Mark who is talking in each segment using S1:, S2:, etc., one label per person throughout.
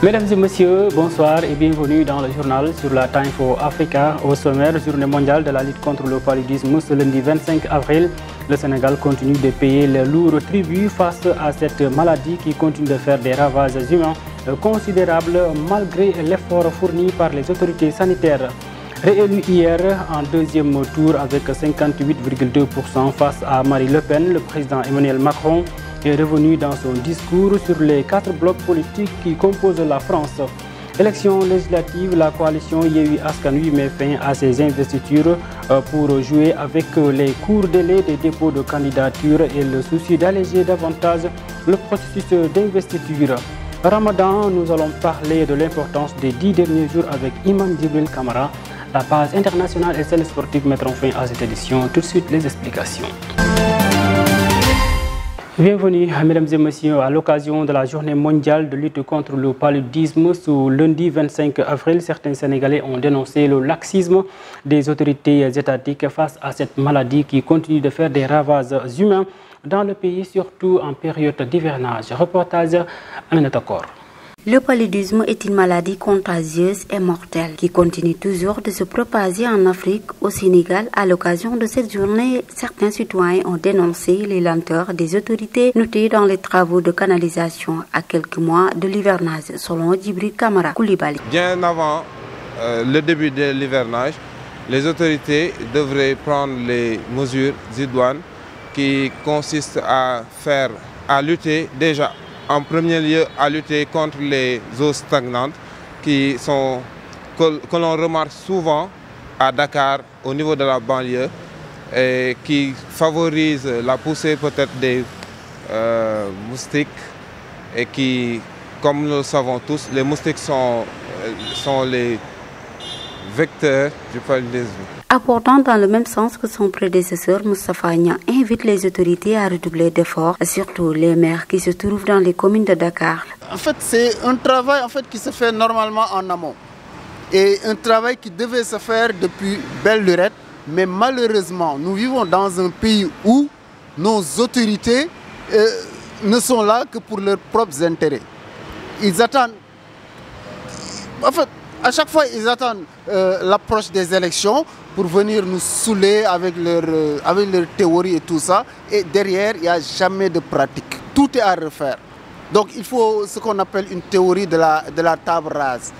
S1: Mesdames et messieurs, bonsoir et bienvenue dans le journal sur la Time for Africa. Au sommaire, journée mondiale de la lutte contre le paludisme, ce lundi 25 avril. Le Sénégal continue de payer le lourd tribut face à cette maladie qui continue de faire des ravages humains considérables malgré l'effort fourni par les autorités sanitaires. Réélu hier en deuxième tour avec 58,2% face à Marine Le Pen, le président Emmanuel Macron est revenu dans son discours sur les 4 blocs politiques qui composent la France. Élection législative, la coalition Yewwi Askan Wi met fin à ses investitures pour jouer avec les courts délais des dépôts de candidature et le souci d'alléger davantage le processus d'investiture. Ramadan, nous allons parler de l'importance des 10 derniers jours avec Imam Djibril Kamara. La page internationale et celle sportive mettront fin à cette édition. Tout de suite, les explications. Bienvenue, mesdames et messieurs, à l'occasion de la journée mondiale de lutte contre le paludisme. Ce lundi 25 avril, certains Sénégalais ont dénoncé le laxisme des autorités étatiques face à cette maladie qui continue de faire des ravages humains dans le pays, surtout en période d'hivernage. Reportage Aminata Kor.
S2: Le paludisme est une maladie contagieuse et mortelle qui continue toujours de se propager en Afrique. Au Sénégal, à l'occasion de cette journée, certains citoyens ont dénoncé les lenteurs des autorités notées dans les travaux de canalisation à quelques mois de l'hivernage, selon Djibril Kamara Koulibaly.
S3: Bien avant le début de l'hivernage, les autorités devraient prendre les mesures idoines qui consistent à lutter déjà en premier lieu à lutter contre les eaux stagnantes que l'on remarque souvent à Dakar au niveau de la banlieue et qui favorisent la poussée peut-être des moustiques et qui, comme nous le savons tous, les moustiques sont les vecteurs du paludisme.
S2: Abordant dans le même sens que son prédécesseur, Moustapha Niang invite les autorités à redoubler d'efforts, surtout les maires qui se trouvent dans les communes de Dakar.
S4: En fait, c'est un travail qui se fait normalement en amont. Et un travail qui devait se faire depuis belle lurette. Mais malheureusement, nous vivons dans un pays où nos autorités ne sont là que pour leurs propres intérêts. Ils attendent... En fait, à chaque fois, ils attendent l'approche des élections pour venir nous saouler avec leur théorie et tout ça. Et derrière, il n'y a jamais de pratique. Tout est à refaire. Donc il faut ce qu'on appelle une théorie de la table rase.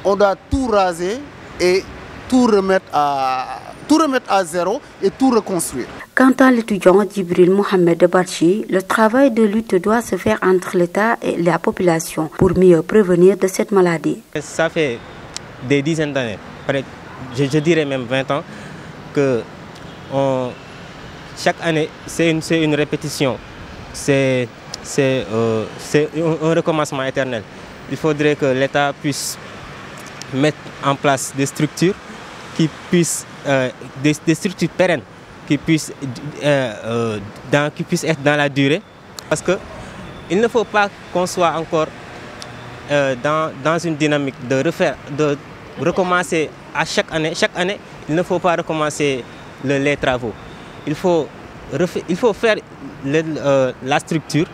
S4: On doit tout raser et tout remettre à zéro et tout reconstruire.
S2: Quant à l'étudiant Djibril Mohamed Barchi, le travail de lutte doit se faire entre l'État et la population pour mieux prévenir de cette maladie.
S5: Ça fait des dizaines d'années, je dirais même 20 ans, que chaque année, c'est une répétition. C'est un recommencement éternel. Il faudrait que l'État puisse mettre en place des structures qui puissent, des structures pérennes, qui puissent être dans la durée. Parce qu'il ne faut pas qu'on soit encore dans une dynamique de recommencer à chaque année. Chaque année, il ne faut pas recommencer les travaux. Il faut faire la structure,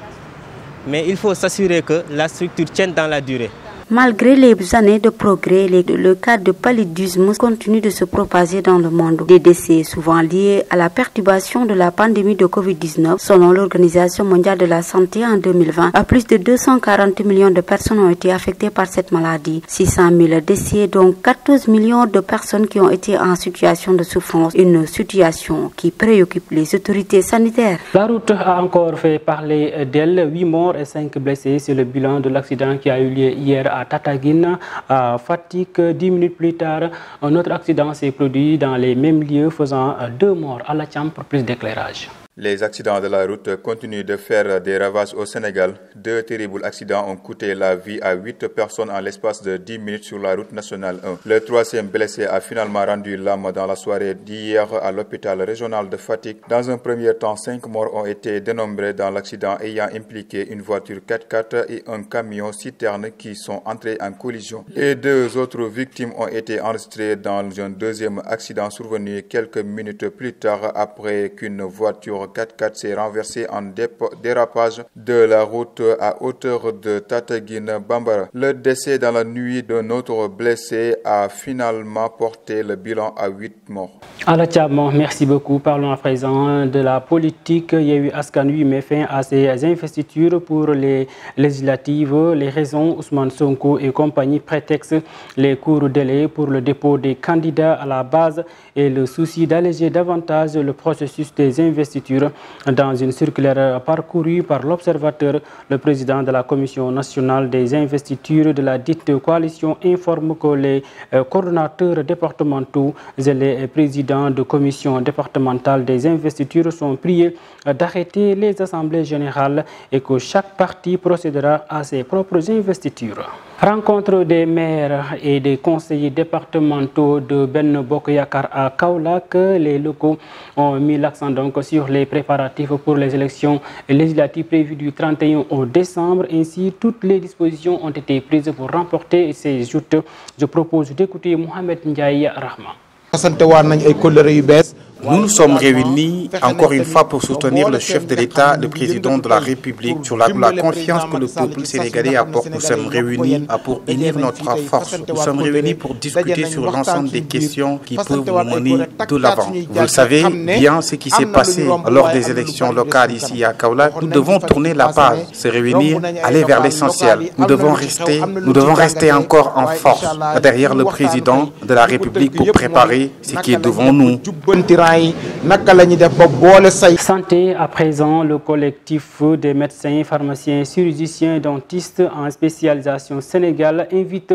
S5: mais il faut s'assurer que la structure tienne dans la durée.
S2: Malgré les années de progrès, le cas de paludisme continue de se propager dans le monde. Des décès souvent liés à la perturbation de la pandémie de Covid-19. Selon l'Organisation mondiale de la santé en 2020, plus de 240 millions de personnes ont été affectées par cette maladie. 600 000 décès, dont 14 millions de personnes qui ont été en situation de souffrance. Une situation qui préoccupe les autorités sanitaires.
S1: La route a encore fait parler d'elle. 8 morts et 5 blessés. C'est le bilan de l'accident qui a eu lieu hier à Tataguine, à Fatick. 10 minutes plus tard, un autre accident s'est produit dans les mêmes lieux, faisant 2 morts. À la Tcham pour plus d'éclairage.
S6: Les accidents de la route continuent de faire des ravages au Sénégal. 2 terribles accidents ont coûté la vie à 8 personnes en l'espace de 10 minutes sur la route nationale 1. Le 3e blessé a finalement rendu l'âme dans la soirée d'hier à l'hôpital régional de Fatick. Dans un premier temps, 5 morts ont été dénombrés dans l'accident ayant impliqué une voiture 4x4 et un camion citerne qui sont entrés en collision. Les 2 autres victimes ont été enregistrées dans un 2e accident survenu quelques minutes plus tard après qu'une voiture 4x4 s'est renversé en dérapage de la route à hauteur de Tataguine-Bambara. Le décès dans la nuit d'un autre blessé a finalement porté le bilan à 8 morts.
S1: Ala Thiam, merci beaucoup. Parlons à présent de la politique. Yewwi Askan Wi met fin à ses investitures pour les législatives. Les raisons, Ousmane Sonko et compagnie prétextent les courts délais pour le dépôt des candidats à la base et le souci d'alléger davantage le processus des investitures. Dans une circulaire parcourue par l'Observateur, le président de la Commission nationale des investitures de la dite coalition informe que les coordonnateurs départementaux et les présidents de commission départementale des investitures sont priés d'arrêter les assemblées générales et que chaque parti procédera à ses propres investitures. Rencontre des maires et des conseillers départementaux de Benno Bokk Yakaar à Kaolack. Les locaux ont mis l'accent donc sur les préparatifs pour les élections législatives prévues du 31 au décembre. Ainsi, toutes les dispositions ont été prises pour remporter ces joutes. Je propose d'écouter Mohamed Ndiaye Rahma.
S7: Nous nous sommes réunis encore une fois pour soutenir le chef de l'État, le président de la République, sur la confiance que le peuple sénégalais apporte. Nous sommes réunis pour unir notre force. Nous sommes réunis pour discuter sur l'ensemble des questions qui peuvent nous mener de l'avant. Vous le savez bien ce qui s'est passé lors des élections locales ici à Kaolack. Nous devons tourner la page, se réunir, aller vers l'essentiel. Nous devons rester encore en force derrière le président de la République pour préparer ce qui est devant nous.
S1: Santé à présent, le collectif des médecins, pharmaciens, chirurgiens, dentistes en spécialisation Sénégal invite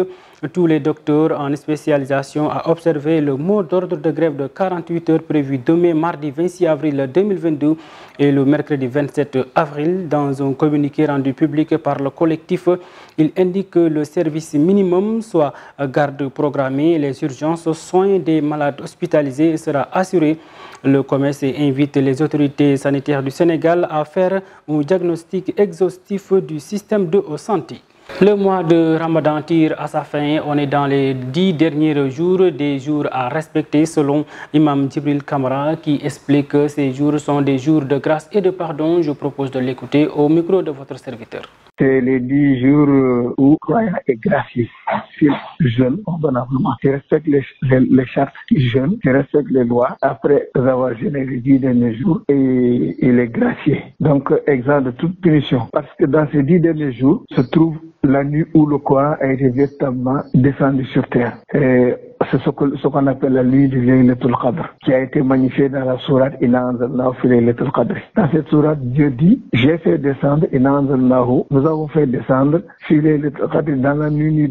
S1: tous les docteurs en spécialisation à observer le mot d'ordre de grève de 48 heures prévu demain mardi 26 avril 2022 et le mercredi 27 avril. Dans un communiqué rendu public par le collectif, il indique que le service minimum, soit garde programmée, les urgences, soins des malades hospitalisés sera assuré. Le commerce invite les autorités sanitaires du Sénégal à faire un diagnostic exhaustif du système de santé. Le mois de Ramadan tire à sa fin. On est dans les 10 derniers jours, des jours à respecter selon Imam Djibril Kamara qui explique que ces jours sont des jours de grâce et de pardon. Je propose de l'écouter au micro de votre serviteur.
S8: C'est les 10 jours où croyant est gracié. S'il jeûne convenablement, qui respecte les chartes, qui jeûne, qui respecte les lois, après avoir jeûné les 10 derniers jours, et il est gracié. Donc, exempt de toute punition. Parce que dans ces 10 derniers jours se trouve la nuit où le Coran a été véritablement descendu sur terre. Et c'est ce qu'on appelle la nuit du Laylatul Qadr, qui a été magnifiée dans la sourate Inna anzalnahu fi Laylatul Qadr. Dans cette sourate, Dieu dit, j'ai fait descendre Inna anzalnahu, nous avons fait descendre fi Laylatul Qadr dans la nuit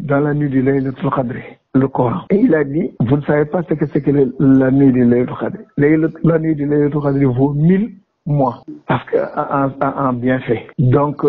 S8: du Laylatul Qadr, le Coran. Et il a dit, vous ne savez pas ce que c'est que la nuit du Laylatul Qadr. La nuit du Laylatul Qadr vaut 1000 mois, parce qu'un bienfait. Donc,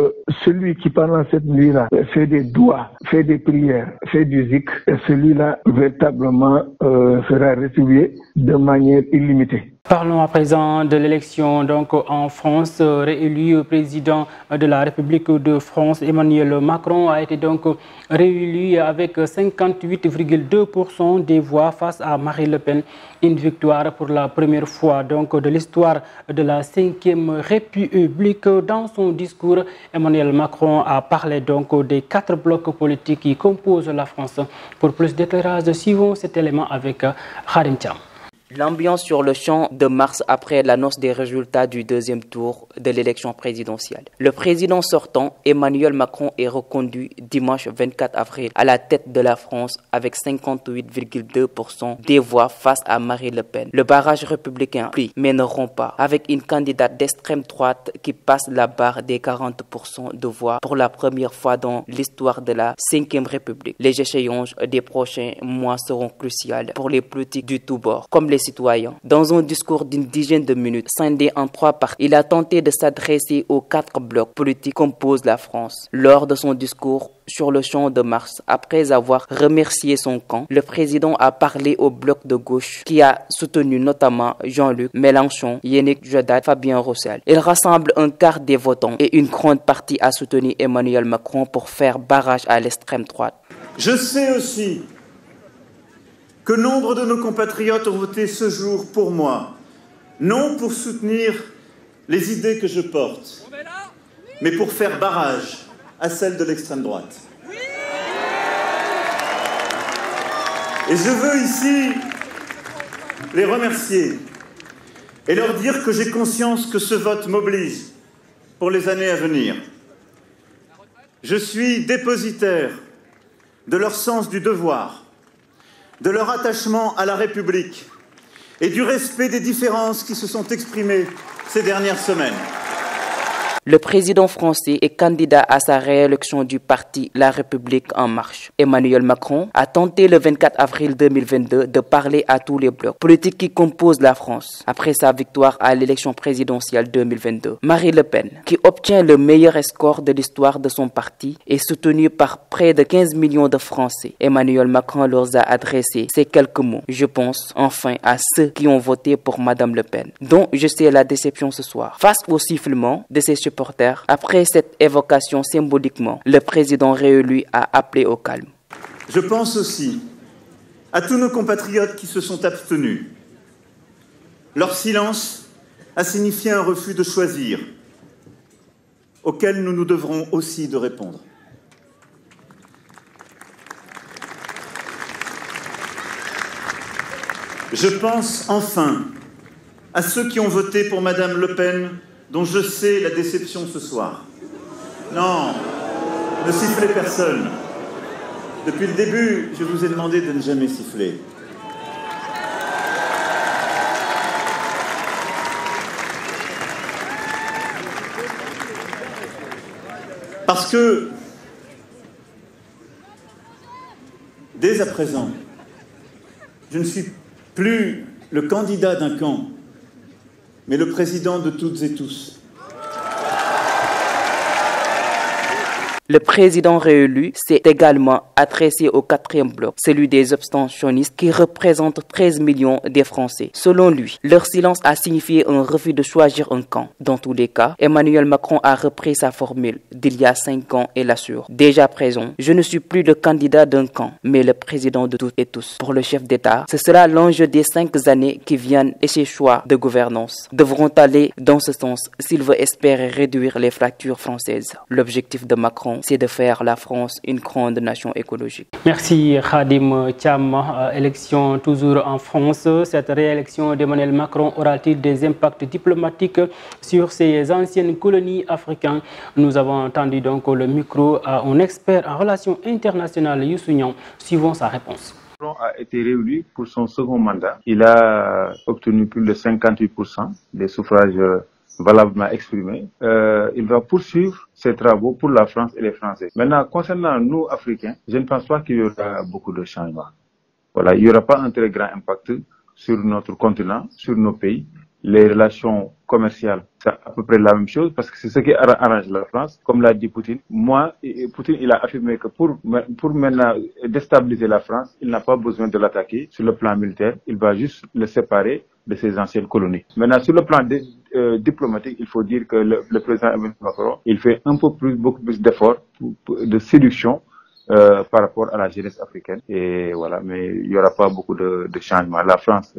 S8: celui qui pendant cette nuit-là fait des doigts, fait des prières, fait du zikr, celui-là véritablement sera rétribué de manière illimitée.
S1: Parlons à présent de l'élection donc en France. Réélu président de la République de France, Emmanuel Macron a été donc réélu avec 58,2% des voix face à Marine Le Pen. Une victoire pour la première fois donc de l'histoire de la 5e République. Dans son discours, Emmanuel Macron a parlé donc des 4 blocs politiques qui composent la France. Pour plus d'éclairage, suivons cet élément avec Khadim Thiam.
S9: L'ambiance sur le champ de Mars après l'annonce des résultats du 2e tour de l'élection présidentielle. Le président sortant, Emmanuel Macron, est reconduit dimanche 24 avril à la tête de la France avec 58,2% des voix face à Marine Le Pen. Le barrage républicain plie mais ne rompt pas, avec une candidate d'extrême droite qui passe la barre des 40% de voix pour la première fois dans l'histoire de la 5e République. Les échéances des prochains mois seront cruciales pour les politiques du tout bord, comme les citoyens. Dans un discours d'une dizaine de minutes, scindé en 3 parties, il a tenté de s'adresser aux 4 blocs politiques qui composent la France. Lors de son discours sur le champ de Mars, après avoir remercié son camp, le président a parlé au bloc de gauche qui a soutenu notamment Jean-Luc Mélenchon, Yannick Jadot, Fabien Roussel. Il rassemble un quart des votants et une grande partie a soutenu Emmanuel Macron pour faire barrage à l'extrême droite.
S10: Je sais aussi que nombre de nos compatriotes ont voté ce jour pour moi, non pour soutenir les idées que je porte, mais pour faire barrage à celles de l'extrême droite. Et je veux ici les remercier et leur dire que j'ai conscience que ce vote m'oblige pour les années à venir. Je suis dépositaire de leur sens du devoir, de leur attachement à la République et du respect des différences qui se sont exprimées ces dernières semaines.
S9: Le président français est candidat à sa réélection du parti La République En Marche. Emmanuel Macron a tenté le 24 avril 2022 de parler à tous les blocs politiques qui composent la France après sa victoire à l'élection présidentielle 2022. Marine Le Pen, qui obtient le meilleur score de l'histoire de son parti, est soutenue par près de 15 millions de Français. Emmanuel Macron leur a adressé ces quelques mots. Je pense enfin à ceux qui ont voté pour Madame Le Pen, dont je sais la déception ce soir. Face au sifflement de ses supporters, après cette évocation symboliquement, le président réélu a appelé au calme.
S10: Je pense aussi à tous nos compatriotes qui se sont abstenus. Leur silence a signifié un refus de choisir, auquel nous nous devrons aussi de répondre. Je pense enfin à ceux qui ont voté pour Madame Le Pen, dont je sais la déception ce soir. Non, ne sifflez personne. Depuis le début, je vous ai demandé de ne jamais siffler. Parce que, dès à présent, je ne suis plus le candidat d'un camp, mais le président de toutes et tous.
S9: Le président réélu s'est également adressé au 4e bloc, celui des abstentionnistes qui représente 13 millions de Français. Selon lui, leur silence a signifié un refus de choisir un camp. Dans tous les cas, Emmanuel Macron a repris sa formule d'il y a 5 ans et l'assure. Déjà présent, je ne suis plus le candidat d'un camp, mais le président de toutes et tous. Pour le chef d'État, ce sera l'enjeu des 5 années qui viennent et ses choix de gouvernance devront aller dans ce sens s'il veut espérer réduire les fractures françaises. L'objectif de Macron, c'est de faire la France une grande nation écologique.
S1: Merci Khadim Thiam. Élection toujours en France. Cette réélection d'Emmanuel Macron aura-t-il des impacts diplomatiques sur ces anciennes colonies africaines? Nous avons tendu donc le micro à un expert en relations internationales, Youssou Niang. Suivons sa réponse.
S11: Macron a été réélu pour son second mandat. Il a obtenu plus de 58% des suffrages valablement exprimé. Il va poursuivre ses travaux pour la France et les Français. Maintenant, concernant nous, Africains, je ne pense pas qu'il y aura beaucoup de changements. Voilà, il n'y aura pas un très grand impact sur notre continent, sur nos pays. Les relations commerciales, c'est à peu près la même chose parce que c'est ce qui arrange la France. Comme l'a dit Poutine, Poutine, il a affirmé que pour maintenant déstabiliser la France, il n'a pas besoin de l'attaquer sur le plan militaire. Il va juste le séparer de ses anciennes colonies. Maintenant, sur le plan diplomatique, il faut dire que le président Emmanuel Macron, il fait beaucoup plus d'efforts de séduction par rapport à la jeunesse africaine. Et voilà, mais il n'y aura pas beaucoup de changements. La France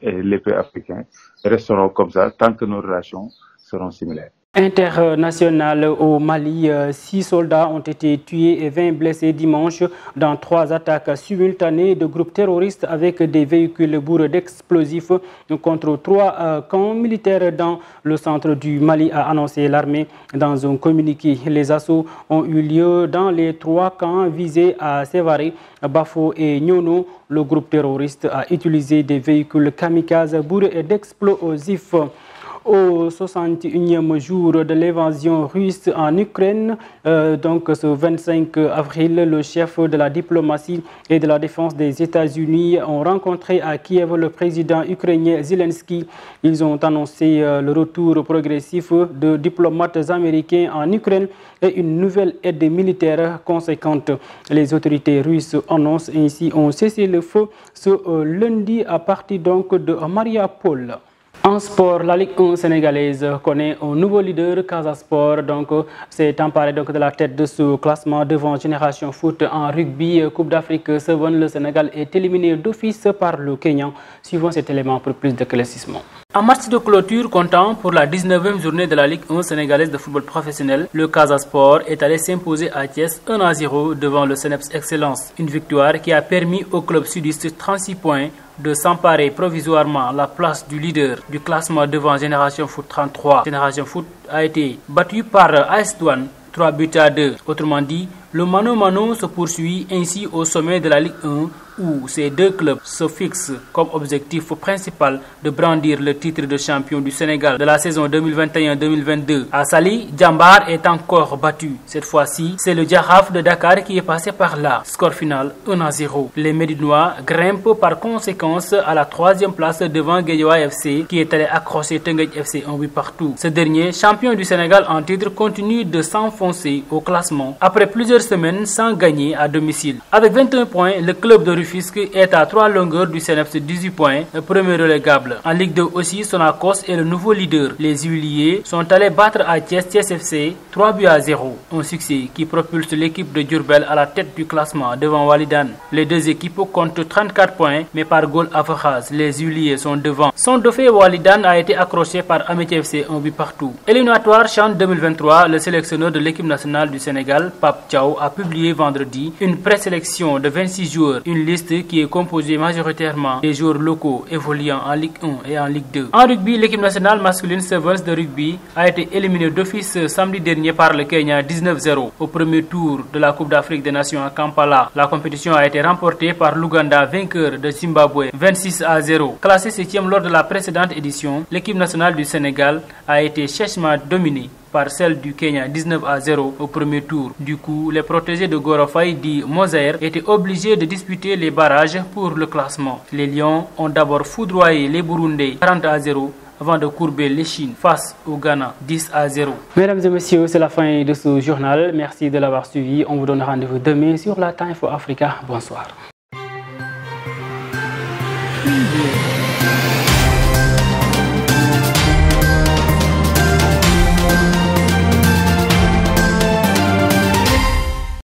S11: et les pays africains resteront comme ça tant que nos relations seront similaires.
S1: International au Mali, 6 soldats ont été tués et 20 blessés dimanche dans 3 attaques simultanées de groupes terroristes avec des véhicules bourrés d'explosifs contre 3 camps militaires dans le centre du Mali, a annoncé l'armée dans un communiqué. Les assauts ont eu lieu dans les 3 camps visés à Sévaré, Bafo et Nyono. Le groupe terroriste a utilisé des véhicules kamikazes bourrés d'explosifs. au 61e jour de l'invasion russe en Ukraine. Donc ce 25 avril, le chef de la diplomatie et de la défense des États-Unis ont rencontré à Kiev le président ukrainien Zelensky. Ils ont annoncé le retour progressif de diplomates américains en Ukraine et une nouvelle aide militaire conséquente. Les autorités russes annoncent ainsi un cessez-le-feu ce lundi à partir donc de Mariupol. En sport, la Ligue 1 sénégalaise connaît un nouveau leader, Casa Sport. Donc, s'est emparé de la tête de ce classement devant Génération Foot en rugby. Coupe d'Afrique 7, le Sénégal est éliminé d'office par le Kenya. Suivant cet élément pour plus d'éclaircissement. En match de clôture comptant pour la 19e journée de la Ligue 1 sénégalaise de football professionnel, le Casa Sport est allé s'imposer à Thiès 1-0 devant le Ceneps Excellence. Une victoire qui a permis au club sudiste 36 points de s'emparer provisoirement la place du leader du classement devant Génération Foot 33. Génération Foot a été battu par AS Douanes 3-2. Autrement dit, le mano-mano se poursuit ainsi au sommet de la Ligue 1 où ces deux clubs se fixent comme objectif principal de brandir le titre de champion du Sénégal de la saison 2021-2022. À Sali, Djambar est encore battu. Cette fois-ci, c'est le Djahaf de Dakar qui est passé par là. Score final 1-0. Les Médinois grimpent par conséquence à la 3e place devant Guédiawaye FC qui est allé accrocher Teungueth FC 1 but partout. Ce dernier, champion du Sénégal en titre, continue de s'enfoncer au classement après plusieurs semaines sans gagner à domicile. Avec 21 points, le club de Rufisque est à 3 longueurs du Ceneps 18 points, le premier relégable. En Ligue 2 aussi, Sonacos est le nouveau leader. Les Huiliers sont allés battre à Thiès FC 3-0. Un succès qui propulse l'équipe de Diourbel à la tête du classement devant Walidane. Les deux équipes comptent 34 points, mais par goal average, les Huiliers sont devant. Son dauphin Walidane a été accroché par Amitié FC 1 but partout. Éliminatoire CHAN 2023, le sélectionneur de l'équipe nationale du Sénégal, Pape Thiaw, a publié vendredi une présélection de 26 joueurs, une liste qui est composée majoritairement des joueurs locaux évoluant en Ligue 1 et en Ligue 2. En rugby, l'équipe nationale masculine Sevens de rugby a été éliminée d'office samedi dernier par le Kenya 19-0 au premier tour de la Coupe d'Afrique des Nations à Kampala. La compétition a été remportée par l'Ouganda, vainqueur de Zimbabwe 26-0. Classée 7e lors de la précédente édition, l'équipe nationale du Sénégal a été sèchement dominée par celle du Kenya 19-0 au premier tour. Du coup, les protégés de Gora Faye dit Mosaïr étaient obligés de disputer les barrages pour le classement. Les Lions ont d'abord foudroyé les Burundais 40-0 avant de courber les Chines face au Ghana 10-0. Mesdames et messieurs, c'est la fin de ce journal. Merci de l'avoir suivi. On vous donne rendez-vous demain sur la Time for Africa. Bonsoir.